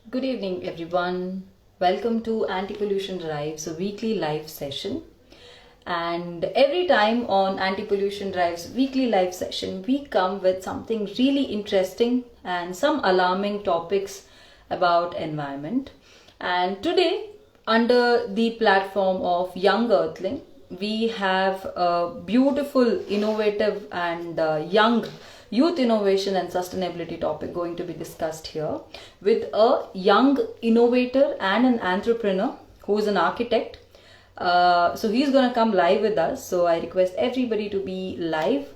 Good evening, everyone. Welcome to Anti-Pollution Drive's weekly live session. And every time on Anti-Pollution Drive's weekly live session, we come with something really interesting and some alarming topics about environment. And today, under the platform of Young Earthling, we have a beautiful, innovative and young youth innovation and sustainability topic going to be discussed here with a young innovator and an entrepreneur who is an architect. So he's going to come live with us. So I request everybody to be live.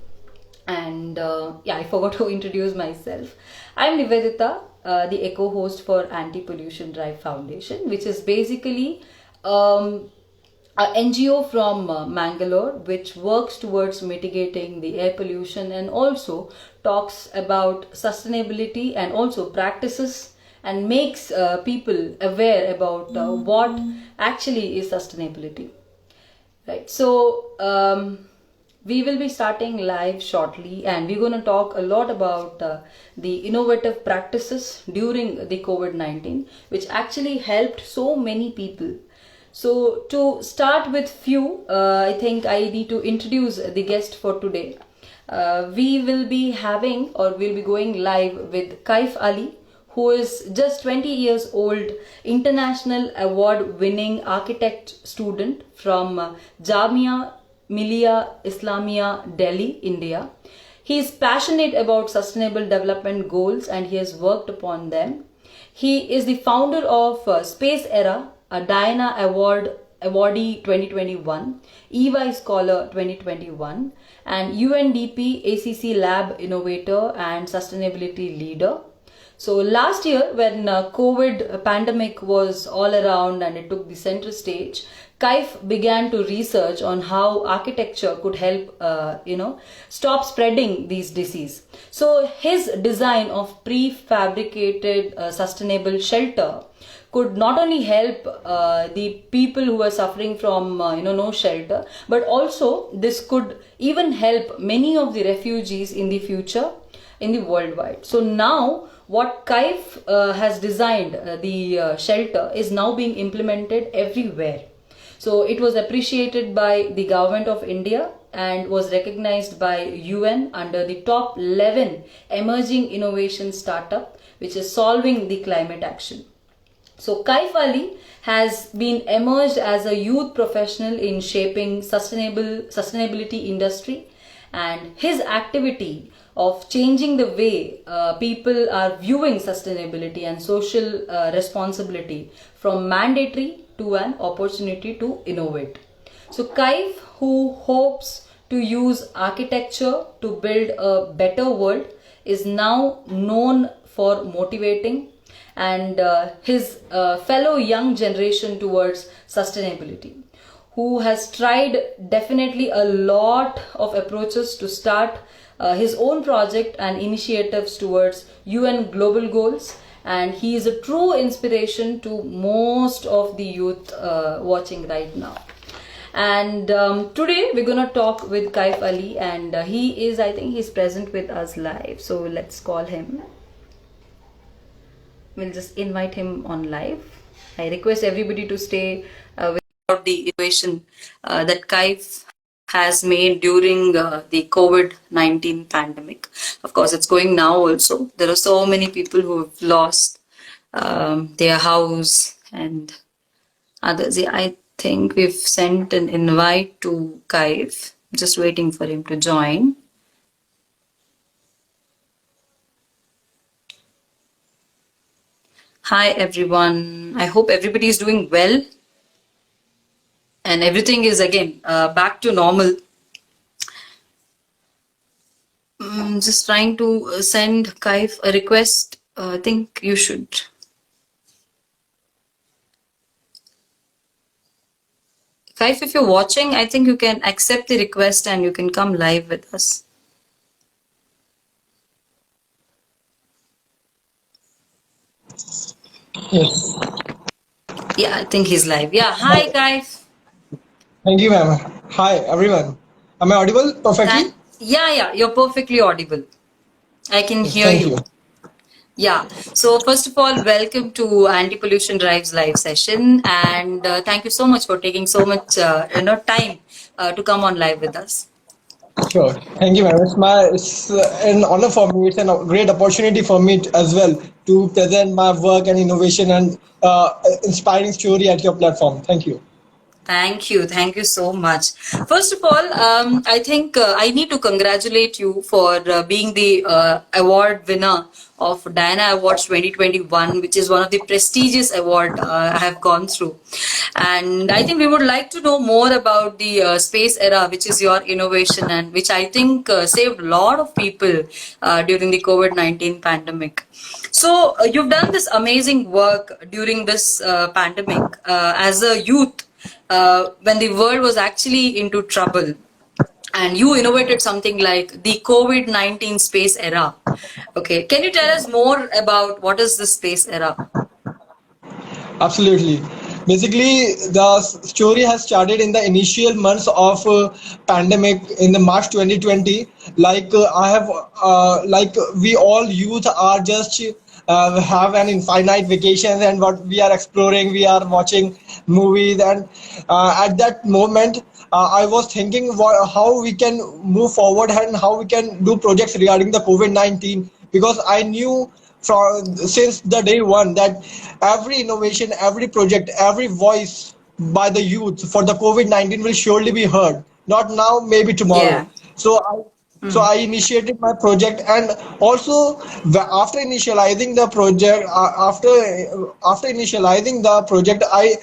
And I forgot to introduce myself. I'm Nivedita, the eco host for Anti-Pollution Drive Foundation, which is basically an NGO from Mangalore which works towards mitigating the air pollution and also talks about sustainability and also practices and makes people aware about what actually is sustainability. Right. So we will be starting live shortly and we're going to talk a lot about the innovative practices during the COVID-19 which actually helped so many people. So to start with few, I think I need to introduce the guest for today. We will be having or we'll be going live with Kaif Ali, who is just 20 years old, international award winning architect student from Jamia, Millia, Islamia, Delhi, India. He is passionate about sustainable development goals and he has worked upon them. He is the founder of Space Era, a Diana Awardee 2021, EY Scholar 2021, and UNDP AccLab Innovator and Sustainability Leader. So last year when COVID pandemic was all around and it took the center stage, Kaif began to research on how architecture could help, stop spreading these disease. So his design of prefabricated sustainable shelter could not only help the people who are suffering from no shelter, but also this could even help many of the refugees in the future in the worldwide. So now what Kaif has designed, the shelter, is now being implemented everywhere. So it was appreciated by the government of India and was recognized by UN under the top 11 emerging innovation startup which is solving the climate action. So Kaif Ali has been emerged as a youth professional in shaping sustainability industry, and his activity of changing the way people are viewing sustainability and social responsibility from mandatory to an opportunity to innovate. So Kaif, who hopes to use architecture to build a better world, is now known for motivating and his fellow young generation towards sustainability, who has tried definitely a lot of approaches to start his own project and initiatives towards UN global goals, and he is a true inspiration to most of the youth watching right now. And today we're going to talk with Kaif Ali, and I think he's present with us live, so let's call him. We'll just invite him on live. I request everybody to stay with the innovation that Kaif has made during the COVID-19 pandemic. Of course, it's going now also. There are so many people who have lost their house and others. Yeah, I think we've sent an invite to Kaif. Just waiting for him to join. Hi everyone, I hope everybody is doing well and everything is again back to normal. Just trying to send Kaif a request. I think you should. Kaif, if you're watching, I think you can accept the request and you can come live with us. Yes. Yeah, I think he's live. Yeah, hi Kaif. Thank you, ma'am. Hi, everyone. Am I audible perfectly? Yeah, you're perfectly audible. I can Yes, hear thank you. you. Yeah. So first of all, welcome to Anti-Pollution Drives live session, and thank you so much for taking so much time to come on live with us. Sure. Thank you, ma'am. It's an honor for me. It's a great opportunity for me as well to present my work and innovation and inspiring story at your platform. Thank you. Thank you. Thank you so much. First of all, I think I need to congratulate you for being the award winner of Diana Awards 2021, which is one of the prestigious award I have gone through. And I think we would like to know more about the space era, which is your innovation and which I think saved a lot of people during the COVID-19 pandemic. So you've done this amazing work during this pandemic as a youth when the world was actually into trouble. And you innovated something like the COVID-19 space era. Okay, can you tell us more about what is the space era? Absolutely. Basically, the story has started in the initial months of pandemic in the March 2020. I have, we all youth are just have an infinite vacation and what we are exploring, we are watching movies, and at that moment, I was thinking how we can move forward and how we can do projects regarding the COVID-19 because I knew from since the day one that every innovation, every project, every voice by the youth for the COVID-19 will surely be heard. Not now, maybe tomorrow. Yeah. So I initiated my project, and also after initializing the project, after initializing the project, I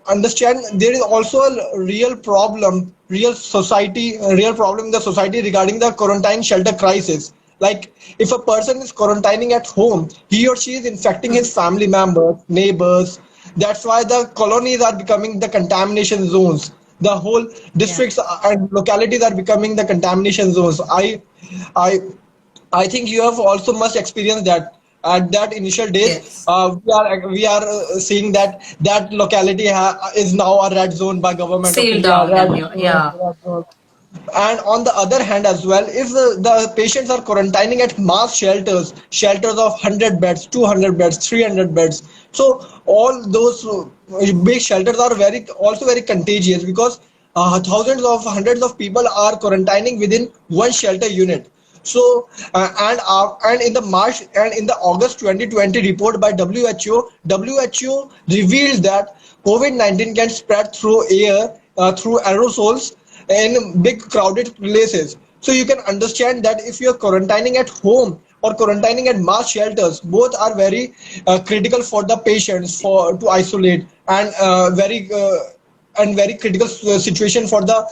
understand there is also a real problem in the society regarding the quarantine shelter crisis. Like if a person is quarantining at home, he or she is infecting his family members, neighbors. That's why the colonies are becoming the contamination zones. The whole Yeah. districts and localities are becoming the contamination zones. I, I think you have also must experience that at that initial days. Yes. We are seeing that that locality is now a red zone by government of Sail India. down and you, yeah. Red zone. And on the other hand as well, if the patients are quarantining at mass shelters of 100 beds, 200 beds, 300 beds, so all those big shelters are very contagious because thousands of hundreds of people are quarantining within one shelter unit. So and in the March and in the August 2020 report by WHO revealed that COVID-19 can spread through air, through aerosols in big crowded places. So you can understand that if you're quarantining at home or quarantining at mass shelters, both are very critical for the patients for to isolate and very critical situation for the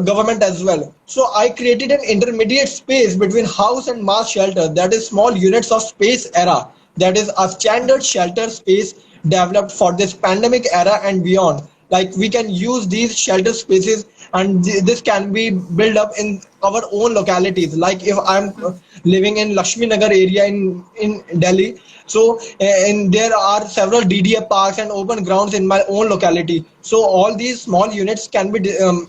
government as well. So I created an intermediate space between house and mass shelter, that is small units of space era, that is a standard shelter space developed for this pandemic era and beyond. Like we can use these shelter spaces and this can be built up in our own localities. Like if I'm living in Lakshmi Nagar area in Delhi, so and there are several DDA parks and open grounds in my own locality. So all these small units can be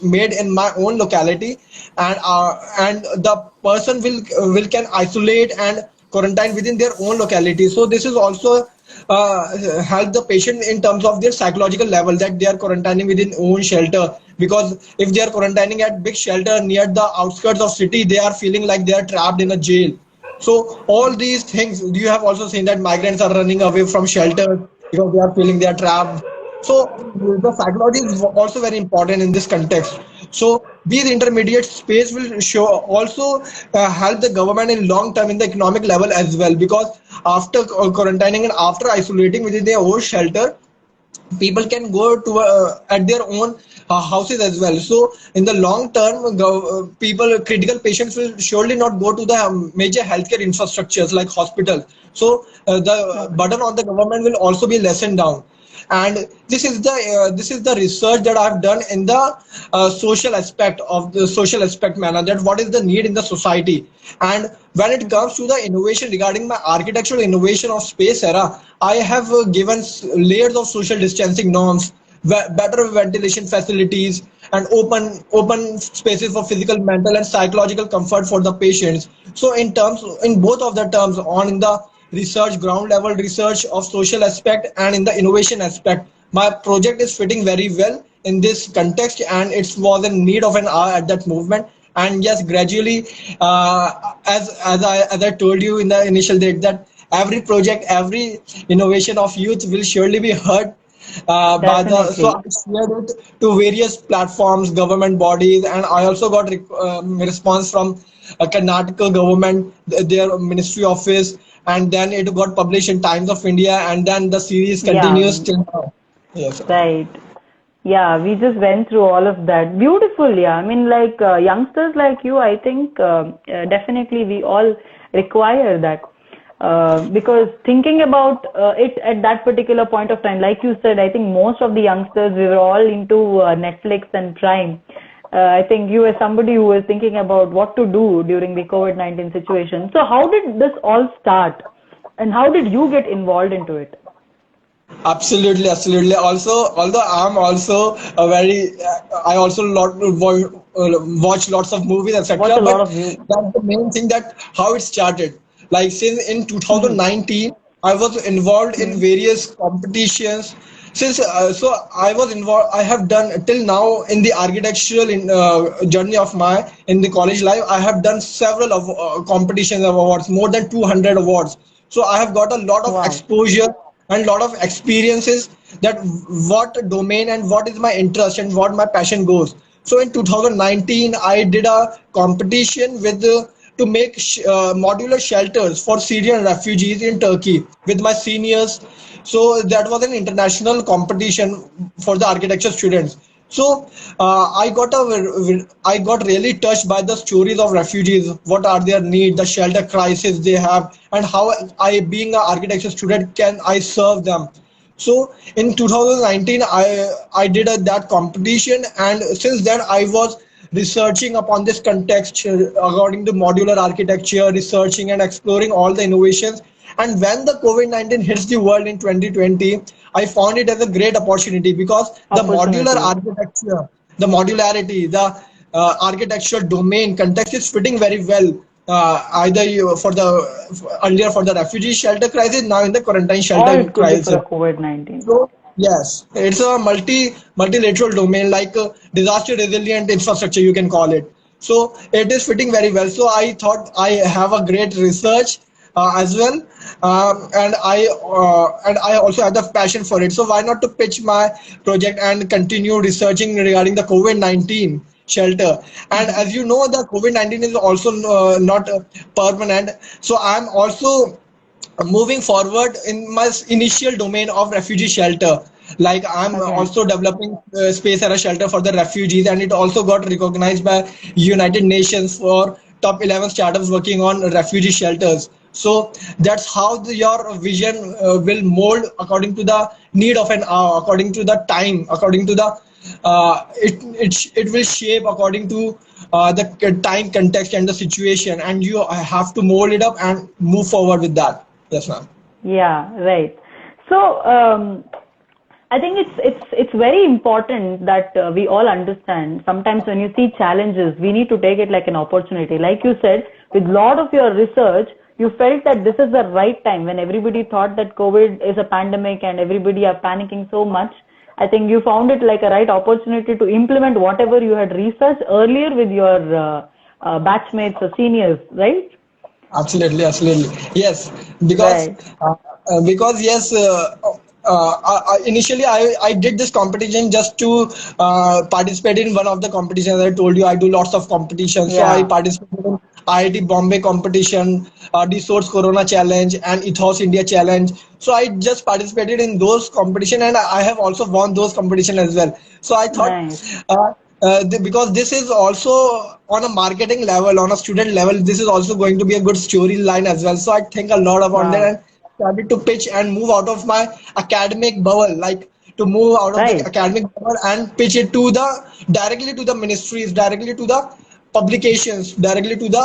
made in my own locality, and the person will can isolate and quarantine within their own locality. So this is also help the patient in terms of their psychological level, that they are quarantining within own shelter, because if they are quarantining at big shelter near the outskirts of city, they are feeling like they are trapped in a jail. So all these things, you have also seen that migrants are running away from shelters because they are feeling they are trapped. So the psychology is also very important in this context. So these intermediate space will show also help the government in long term in the economic level as well, because after quarantining and after isolating within their own shelter, people can go to at their own houses as well. So in the long term, people, critical patients will surely not go to the major healthcare infrastructures like hospitals. So the burden on the government will also be lessened down. And this is the research that I've done in the social aspect manner, that what is the need in the society. And when it comes to the innovation regarding my architectural innovation of space era, I have given layers of social distancing norms, better ventilation facilities, and open spaces for physical, mental, and psychological comfort for the patients. So in both of the terms, on in the research, ground level research of social aspect and in the innovation aspect. My project is fitting very well in this context, and it was in need of an hour at that movement. And yes, gradually, as I told you in the initial date, that every project, every innovation of youth will surely be heard by the, so I Definitely. shared it to various platforms, government bodies, and I also got response from Karnataka government, their ministry office, and then it got published in Times of India, and then the series Yeah, continues till now. Yes. right. Yeah, we just went through all of that. Beautiful, yeah. I mean, like youngsters like you, I think definitely we all require that. Because thinking about it at that particular point of time, like you said, I think most of the youngsters, we were all into Netflix and Prime. I think you were somebody who was thinking about what to do during the COVID-19 situation. So how did this all start? And how did you get involved into it? Absolutely, absolutely. Also, although I'm also a very, I also watch lots of movies, Watch etc. a lot But of you. that's the main thing, that how it started. Like since in Hmm. 2019, I was involved in Hmm. various competitions. Since so I was involved, I have done till now in the architectural journey of my in the college life. I have done several of competitions of awards, more than 200 awards. So I have got a lot of Wow. exposure and lot of experiences, that what domain and what is my interest and what my passion goes. So in 2019 I did a competition with to make modular shelters for Syrian refugees in Turkey with my seniors. So that was an international competition for the architecture students. So I got really touched by the stories of refugees. What are their needs, the shelter crisis they have, and how I, being an architecture student, can I serve them. So in 2019, I did that competition, and since then I was researching upon this context according to modular architecture, researching and exploring all the innovations. And when the COVID-19 hits the world in 2020, I found it as a great opportunity, because the modular Opportunity. architecture, the modularity, the architectural domain context is fitting very well. Either you, for the earlier for the refugee shelter crisis, now in the quarantine Or shelter it could be for crisis. a COVID-19. So yes, it's a multilateral domain, like disaster resilient infrastructure you can call it. So it is fitting very well. So I thought I have a great research as well, and I also have the passion for it. So why not to pitch my project and continue researching regarding the COVID-19 shelter. And Hmm. as you know, the COVID-19 is also not permanent. So I'm also moving forward in my initial domain of refugee shelter. Like I'm Okay. also developing space era shelter for the refugees, and it also got recognized by United Nations for top 11 startups working on refugee shelters. So that's how your vision will mold according to the need of an hour, according to the time, according to the it will shape according to the time context and the situation, and you have to mold it up and move forward with that. Yes, ma'am. Yeah, right. So, I think it's very important that we all understand. Sometimes when you see challenges, we need to take it like an opportunity. Like you said, with lot of your research, you felt that this is the right time when everybody thought that COVID is a pandemic and everybody are panicking so much. I think you found it like a right opportunity to implement whatever you had researched earlier with your batchmates or seniors, right? Absolutely, absolutely. Yes, because Right. yes, initially I did this competition just to participate in one of the competitions. I told you I do lots of competitions, so I Yeah. participated in IIT Bombay competition, the Source Corona Challenge, and Ethos India Challenge. So I just participated in those competition, and I have also won those competition as well. So I thought. Nice. Because this is also on a marketing level, on a student level, this is also going to be a good storyline as well. So I think a lot about that, Wow. and started to pitch and move out of my academic bubble, like to move out of the Right. academic bubble and pitch it to the directly to the ministries, directly to the publications, directly to the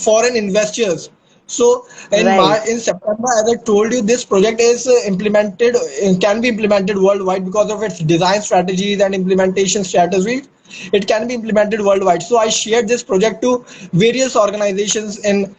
foreign investors. So Right. in September, as I told you, this project is implemented, can be implemented worldwide because of its design strategies and implementation strategies. it can be implemented worldwide. So I shared this project to various organizations in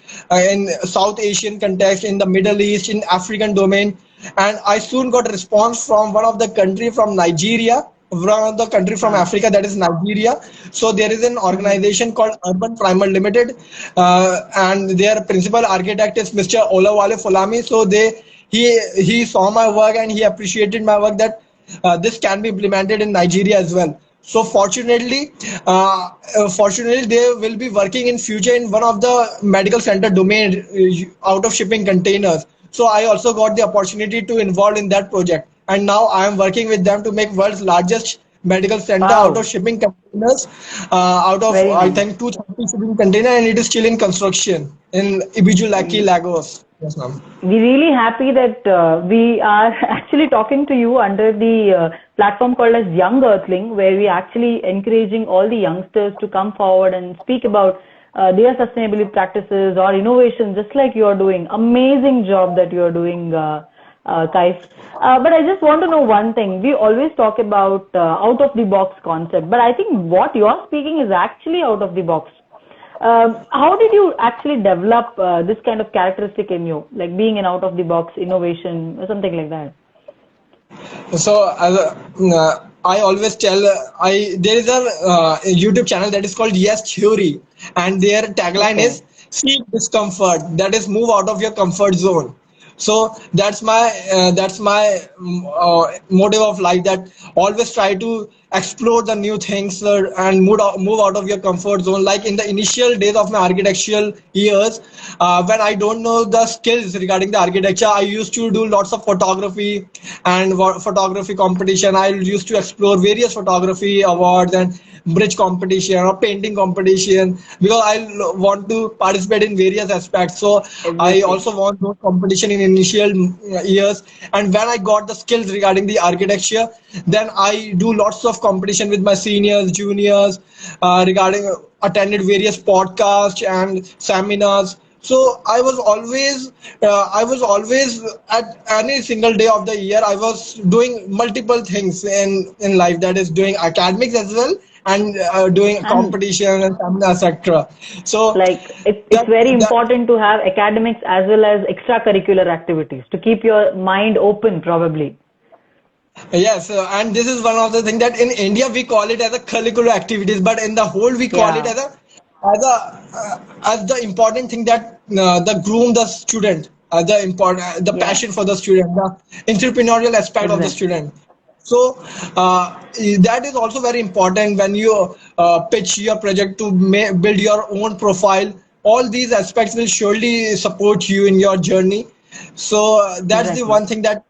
South Asian context, in the Middle East, in African domain, and I soon got a response from one of the country from Nigeria, one of the country from Ah. Africa, that is Nigeria. So there is an Mm-hmm. organization called Urban Primer Limited, and their principal architect is Mr. Olawale Folami. So he saw my work and he appreciated my work, that this can be implemented in Nigeria as well. So fortunately, they will be working in future in one of the medical center domain, out of shipping containers. So I also got the opportunity to involve in that project, and now I am working with them to make world's largest medical center out of Wow, shipping containers, out of very I nice. think 230 shipping container, and it is still in construction in Ibijulaki, Lagos. Yes, ma'am. We're really happy that we are actually talking to you under the platform called as Young Earthling, where we actually encouraging all the youngsters to come forward and speak about their sustainability practices or innovation, just like you are doing. Amazing job that you are doing, Kaif. But I just want to know one thing. We always talk about out of the box concept, but I think what you are speaking is actually out of the box. How did you actually develop this kind of characteristic in you, like being an out of the box innovation or something like that? So I always tell, I there is a YouTube channel that is called Yes Theory, and their tagline Okay. is seek discomfort. That is, move out of your comfort zone. So that's my motive of life. That always try to explore the new things, and move out of your comfort zone. Like in the initial days of my architectural years, when I don't know the skills regarding the architecture, I used to do lots of photography and photography competition. I used to explore various photography awards and bridge competition or painting competition, because I want to participate in various aspects. So I Everything. also want those competition in initial years. And when I got the skills regarding the architecture, then I do lots of competition with my seniors, juniors, regarding attended various podcasts and seminars. So I was always at any single day of the year, I was doing multiple things in life. That is, doing academics as well, and doing And competition and seminar, etc. So like it's that very that important to have academics as well as extracurricular activities to keep your mind open, probably. yes, and this is one of the things that in India we call it as a curricular activities, but in the whole we call it Yeah. as the important thing, that the groom the student, the Yeah. passion for the student, the entrepreneurial aspect of the Exactly. student. So that is also very important when you pitch your project to build your own profile. All these aspects will surely support you in your journey. So that's the Exactly. one thing, that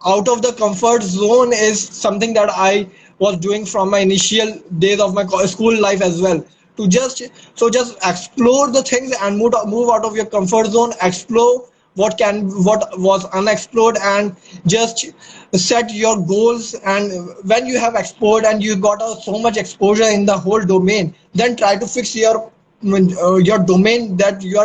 out of the comfort zone is something that I was doing from my initial days of my school life as well. To just explore the things and move out of your comfort zone, explore what was unexplored, and just set your goals. And when you have explored and you got so much exposure in the whole domain, then try to fix your domain that you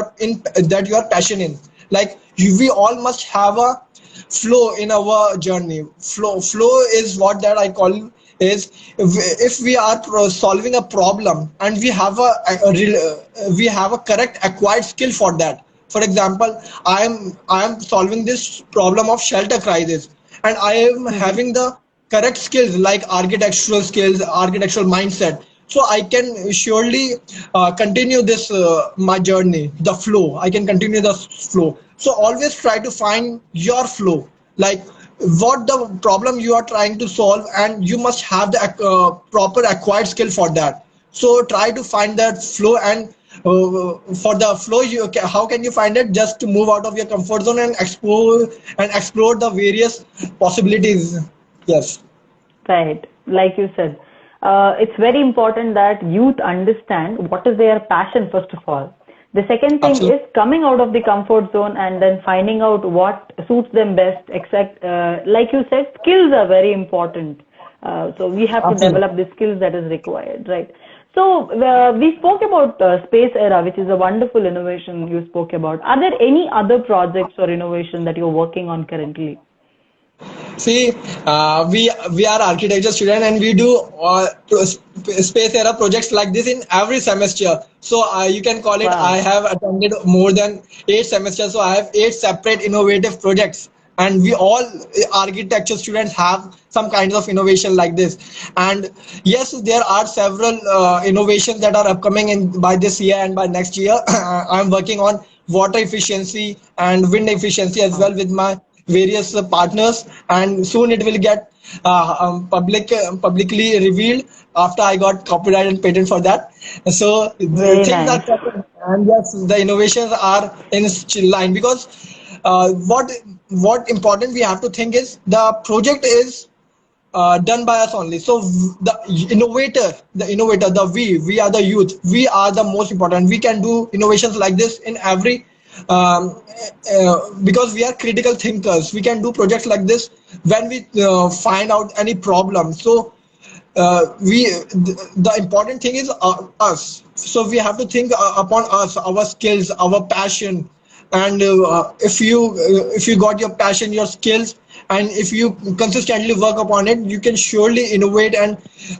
are passionate in. Like we all must have a flow in our journey. Flow is what that I call is, if we are solving a problem and we have a correct acquired skill for that. For example, I am solving this problem of shelter crisis, and I am Mm-hmm. having the correct skills like architectural skills, architectural mindset. So I can surely continue this my journey, the flow. I can continue the flow. So always try to find your flow, like what the problem you are trying to solve, and you must have the proper acquired skill for that. So try to find that flow, and for the flow, how can you find it? Just to move out of your comfort zone and explore the various possibilities. Yes, Right. Like you said, it's very important that youth understand what is their passion, first of all. The second thing absolutely. is coming out of the comfort zone and then finding out what suits them best. Except, like you said, skills are very important. So we have to Absolutely. develop the skills that is required, right? So we spoke about space era, which is a wonderful innovation you spoke about. Are there any other projects or innovation that you're working on currently? See, we are architecture student and we do space era projects like this in every semester. So you can call it. I Wow. have attended more than 8 semesters, so I have 8 separate innovative projects, and we all architecture students have some kinds of innovation like this. And yes, there are several innovations that are upcoming in by this year and by next year. I'm working on water efficiency and wind efficiency as well Wow. with my various partners, and soon it will get publicly revealed after I got copyright and patent for that. So Very things are nice. coming, and yes, the innovations are in line because what important we have to think is the project is done by us only. So we are the youth. We are the most important. We can do innovations like this in every because we are critical thinkers. We can do projects like this when we find out any problem. So the important thing is us. So we have to think upon us, our skills, our passion, and if you got your passion, your skills, and if you consistently work upon it, you can surely innovate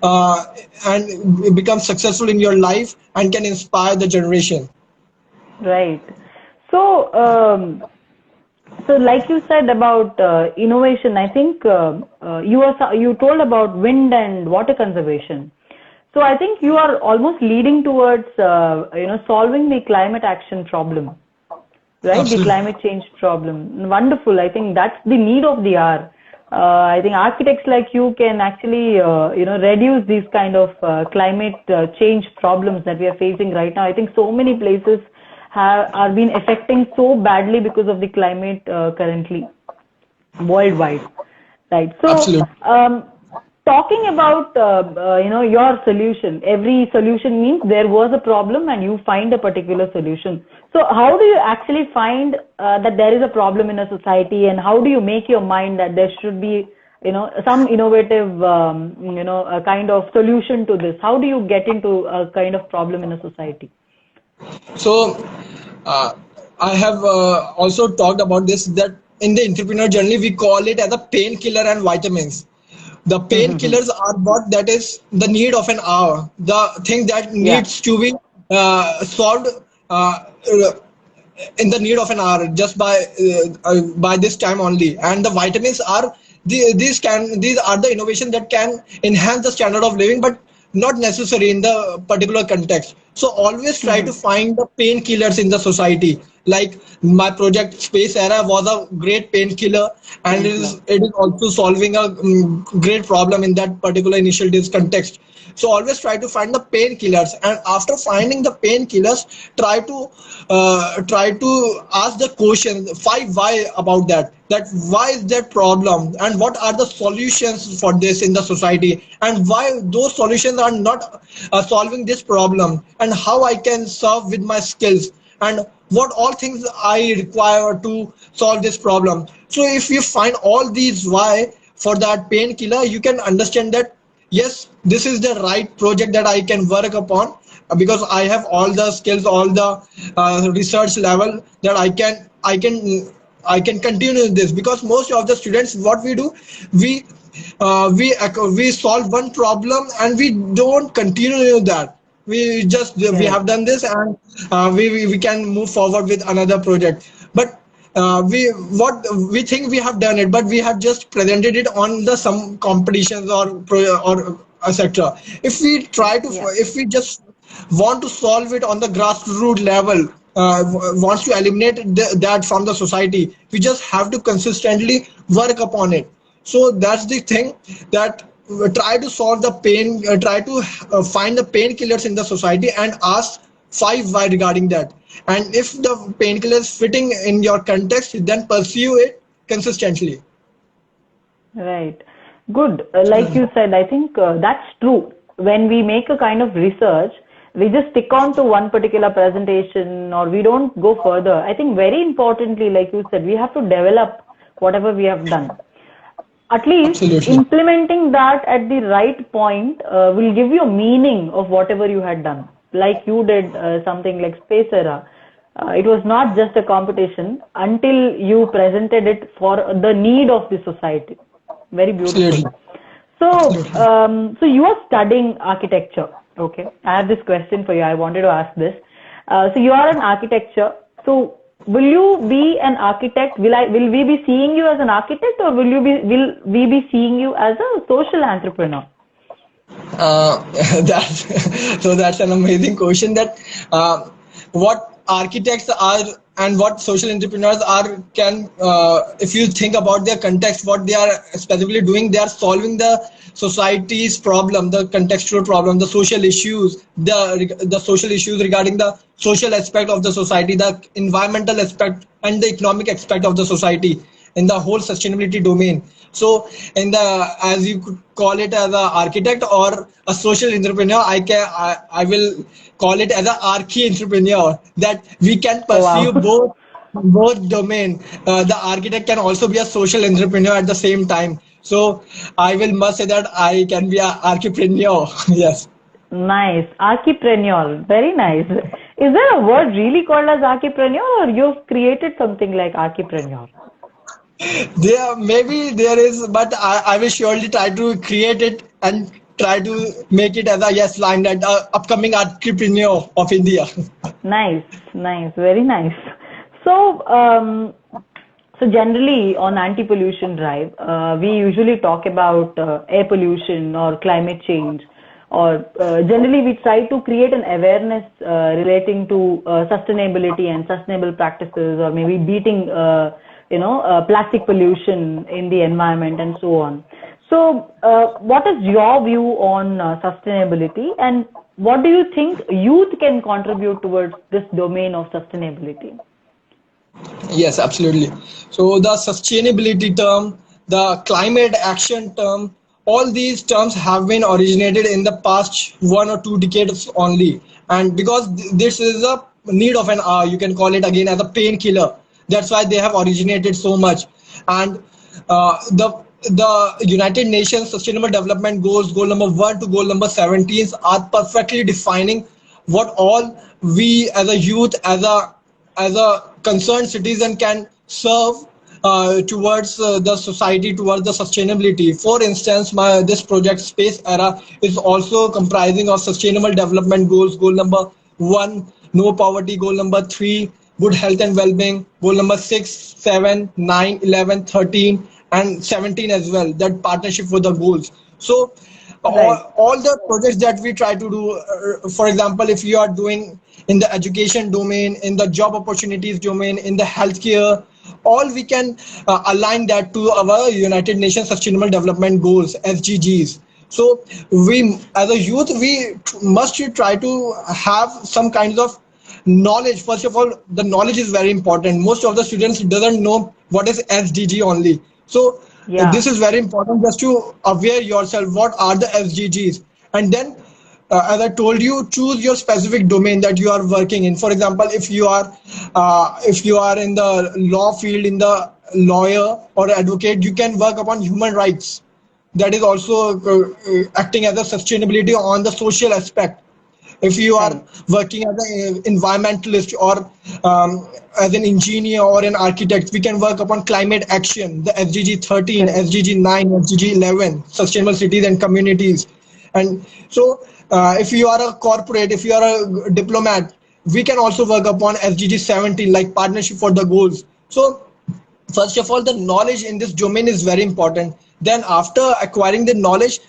uh, and become successful in your life and can inspire the generation. Right. So, so like you said about innovation, I think you told about wind and water conservation. So I think you are almost leading towards solving the climate action problem, right? The Absolutely. climate change problem. Wonderful. I think that's the need of the hour. I think architects like you can actually reduce these kind of climate change problems that we are facing right now. I think so many places are being affecting so badly because of the climate currently worldwide, right? So, Absolutely. talking about your solution, every solution means there was a problem and you find a particular solution. So, how do you actually find that there is a problem in a society, and how do you make your mind that there should be some innovative a kind of solution to this? How do you get into a kind of problem in a society? So uh, I have also talked about this that in the entrepreneur journey we call it as a painkiller and vitamins. The painkillers are what that is the need of an hour, the thing that Yeah. needs to be solved uh, in the need of an hour just by this time only. And the vitamins are these are the innovation that can enhance the standard of living, but not necessary in the particular context. So always try to find the painkillers in the society. Like my project Space Era was a great painkiller, and Painkiller. it is also solving a great problem in that particular initial context. So always try to find the painkillers, and after finding the painkillers, try to ask the question why about that. That why is that problem, and what are the solutions for this in the society, and why those solutions are not solving this problem, and how I can serve with my skills, and what all things I require to solve this problem. So if you find all these why for that painkiller, you can understand that yes, this is the right project that I can work upon because I have all the skills, all the research level that I can continue this. Because most of the students, what we do, we we solve one problem and we don't continue that. We Right. have done this, and we can move forward with another project. But we what we think we have done it, but we have just presented it on the some competitions or etc. If we try to, Yeah. if we just want to solve it on the grassroots level, wants to eliminate that from the society, we just have to consistently work upon it. So that's the thing, that try to solve the pain, try to find the painkillers in the society and ask five why regarding that. And if the painkiller is fitting in your context, then pursue it consistently. Right. Good. Like you said, I think that's true. When we make a kind of research, we just stick on to one particular presentation or we don't go further. I think very importantly, like you said, we have to develop whatever we have done. At least Absolutely. implementing that at the right point will give you a meaning of whatever you had done. Like you did something like Space Era. It was not just a competition until you presented it for the need of the society. Very beautiful. Absolutely. So, Absolutely. so you are studying architecture. Okay, I have this question for you. I wanted to ask this. So you are an architecture. So will you be an architect? Will we be seeing you as an architect, or will we be seeing you as a social entrepreneur? Uh, that's an amazing question. That what architects are and what social entrepreneurs are can if you think about their context, what they are specifically doing, they are solving the society's problem, the contextual problem, the social issues, the social issues regarding the social aspect of the society, the environmental aspect, and the economic aspect of the society in the whole sustainability domain. So in the, as you could call it as an architect or a social entrepreneur, I will call it as an archi entrepreneur, that we can Oh wow. pursue both domain. The architect can also be a social entrepreneur at the same time. So I will must say that I can be an archipreneur. Yes. Nice. Archipreneur. Very nice. Is there a word really called as archipreneur, or you've created something like archipreneur? There maybe there is, but I will surely try to create it and try to make it as a yes line, that upcoming entrepreneur of India. Nice, nice, very nice. So, so generally on anti-pollution drive, we usually talk about air pollution or climate change, or generally we try to create an awareness relating to sustainability and sustainable practices, or maybe beating, plastic pollution in the environment and so on. So, what is your view on sustainability, and what do you think youth can contribute towards this domain of sustainability? Yes, absolutely. So the sustainability term, the climate action term, all these terms have been originated in the past 1 or 2 decades only. And because this is a need of an hour, you can call it again as a painkiller. That's why they have originated so much. And the United Nations Sustainable Development Goals, goal number 1 to goal number 17, are perfectly defining what all we as a youth, as a concerned citizen can serve towards the society, towards the sustainability. For instance, this project Space Era is also comprising of sustainable development goals. Goal number 1, no poverty. Goal number 3, good health and well-being. Goal number 6, 7, 9, 11, 13, and 17 as well. That partnership with the goals. So Right. all the projects that we try to do, for example, if you are doing in the education domain, in the job opportunities domain, in the healthcare, all we can align that to our United Nations Sustainable Development Goals, SDGs. So we, as a youth, we must try to have some kinds of knowledge. First of all, the knowledge is very important. Most of the students doesn't know what is SDG only. So Yeah. this is very important, just to aware yourself what are the SDGs. And then as I told you, choose your specific domain that you are working in. For example, if you are in the law field, in the lawyer or advocate, you can work upon human rights. That is also acting as a sustainability on the social aspect. If you are Right. working as an environmentalist or as an engineer or an architect, we can work upon climate action, the SDG 13, Correct. SDG 9, SDG 11, sustainable cities and communities. And so if you are a corporate, if you are a diplomat, we can also work upon SDG 17, like partnership for the goals. So first of all, the knowledge in this domain is very important. Then after acquiring the knowledge,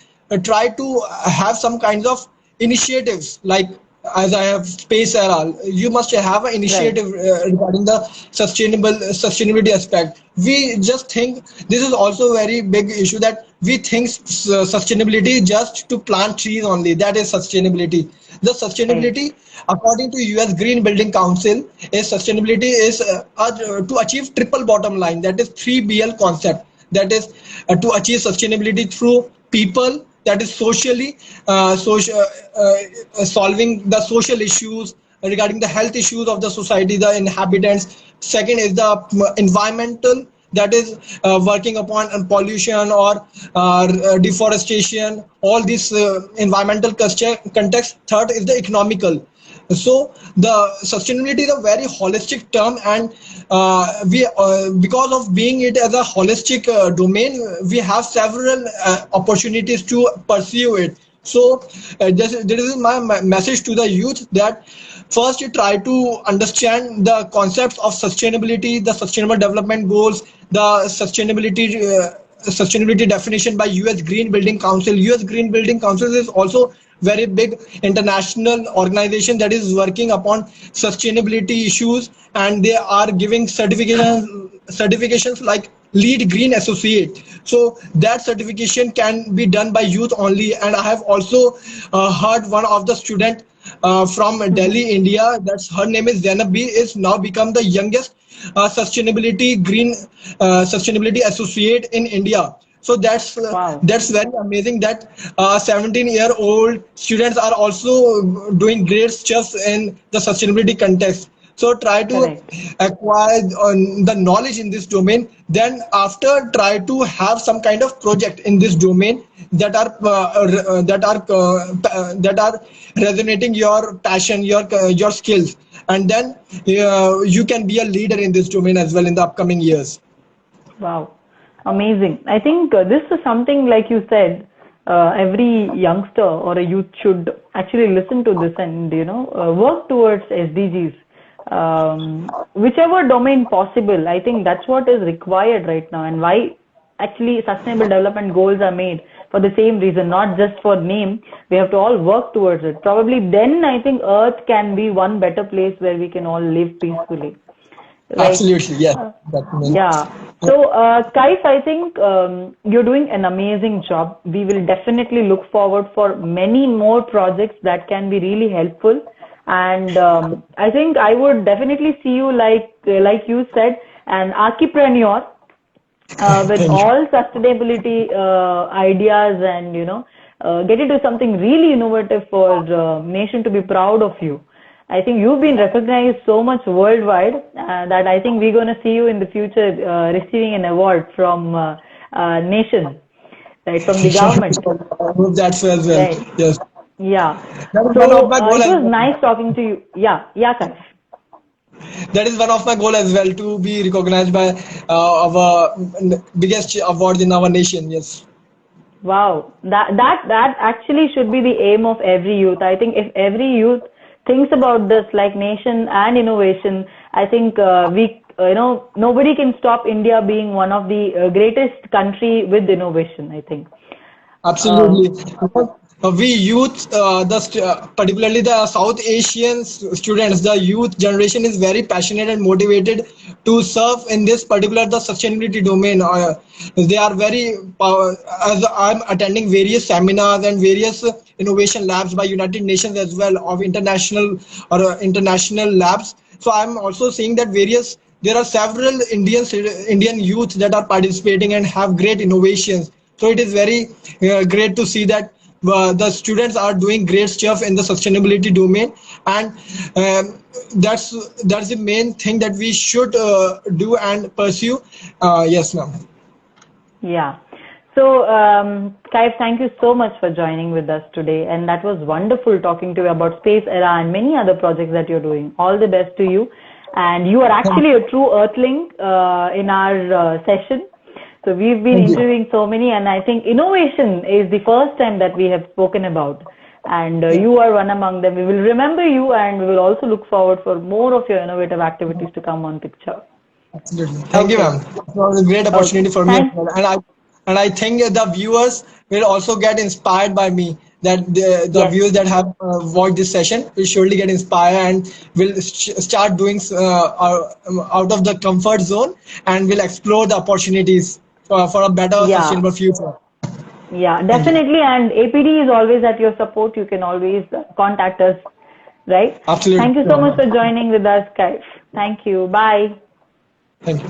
try to have some kinds of initiatives, like as I have Space Era, you must have an Right. initiative regarding the sustainability aspect. We just think this is also a very big issue, that we think sustainability just to plant trees only, that is sustainability. The Right. sustainability, according to US Green Building Council, is sustainability is to achieve triple bottom line, that is 3BL concept. That is to achieve sustainability through people, that is socially solving the social issues regarding the health issues of the society, the inhabitants. Second is the environmental, that is working upon pollution or deforestation, all these environmental context. Third is the economical, So the sustainability is a very holistic term, and we because of being it as a holistic domain, we have several opportunities to pursue it. So this is my message to the youth, that first you try to understand the concepts of sustainability, the sustainable development goals, the sustainability definition by US Green Building Council. US Green Building Council is also very big international organization that is working upon sustainability issues, and they are giving certifications like lead green associate. So that certification can be done by youth only. And I have also heard one of the student from Delhi, India. That's her name is Zainab B. Is now become the youngest sustainability associate in India. So Wow. that's very amazing that 17-year-old students are also doing great stuff in the sustainability context. So try to Correct. acquire the knowledge in this domain. Then after, try to have some kind of project in this domain that are resonating your passion, your skills, and then you can be a leader in this domain as well in the upcoming years. Wow, amazing. I think this is something like you said, every youngster or a youth should actually listen to this and, work towards SDGs. Whichever domain possible, I think that's what is required right now, and why actually sustainable development goals are made for the same reason, not just for name. We have to all work towards it. Probably then I think Earth can be one better place where we can all live peacefully. Like, Absolutely, yes. uh, That means, yeah. So, Kaif, I think you're doing an amazing job. We will definitely look forward for many more projects that can be really helpful. And I think I would definitely see you, like you said, an entrepreneur with thank you. all sustainability ideas, and get into something really innovative for the nation to be proud of you. I think you've been recognized so much worldwide that I think we're going to see you in the future receiving an award from nation, right, from the government, I hope that's as well. right? Yes, Yeah. that is one of So my goal it as was well. nice talking to you. Yeah, yeah, Kaif. That is one of my goal as well, to be recognized by our biggest award in our nation. Yes, Wow, that actually should be the aim of every youth. I think if every youth thinks about this like nation and innovation, I think nobody can stop India being one of the greatest country with innovation, I think. absolutely. Um, Because we youth, particularly the South Asian students, the youth generation is very passionate and motivated to serve in this particular the sustainability domain. They are very as I'm attending various seminars and various innovation labs by United Nations as well, of international labs. So I'm also seeing that there are several Indian youth that are participating and have great innovations. So it is very great to see that the students are doing great stuff in the sustainability domain, and that's that's the main thing that we should do and pursue. Yes, ma'am. Yeah. So, Kaif, thank you so much for joining with us today. And that was wonderful talking to you about Space Era and many other projects that you're doing. All the best to you. And you are actually a true earthling in our session. So we've been Thank you. interviewing so many, and I think innovation is the first time that we have spoken about. And Yeah, you are one among them. We will remember you, and we will also look forward for more of your innovative activities to come on picture. absolutely. Thank you, Okay. ma'am. It was a great Okay. opportunity for me as Thank well, and I think the viewers will also get inspired by me. That the Yes. viewers that have watched this session will surely get inspired and will start doing out of the comfort zone, and will explore the opportunities for a better Yeah. sustainable future. Yeah, Thank you. definitely. And APD is always at your support. You can always contact us, right? Absolutely. Thank you so much for joining with us, Kaif. Thank you. Bye. Thank you.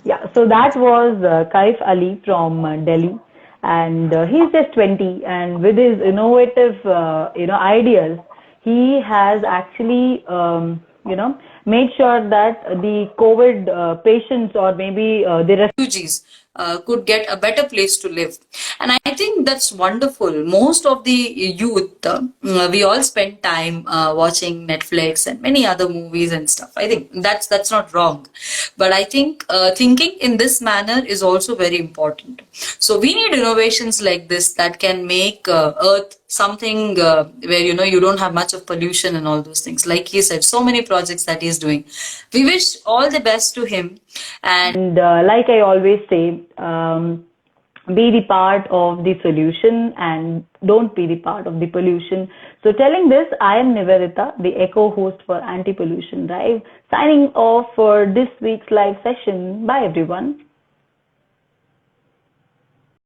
Yeah, so that was Kaif Ali from Delhi, and he's just 20, and with his innovative, ideas, he has actually, made sure that the COVID patients or maybe the refugees could get a better place to live. And I think that's wonderful. Most of the youth, we all spend time watching Netflix and many other movies and stuff. I think that's not wrong. But I think thinking in this manner is also very important. So we need innovations like this that can make Earth something where you don't have much of pollution and all those things. Like he said, so many projects that he's doing. We wish all the best to him. And like I always say, be the part of the solution and don't be the part of the pollution. So telling this, I am Nivedita, the Echo host for Anti-Pollution Drive, signing off for this week's live session. Bye everyone.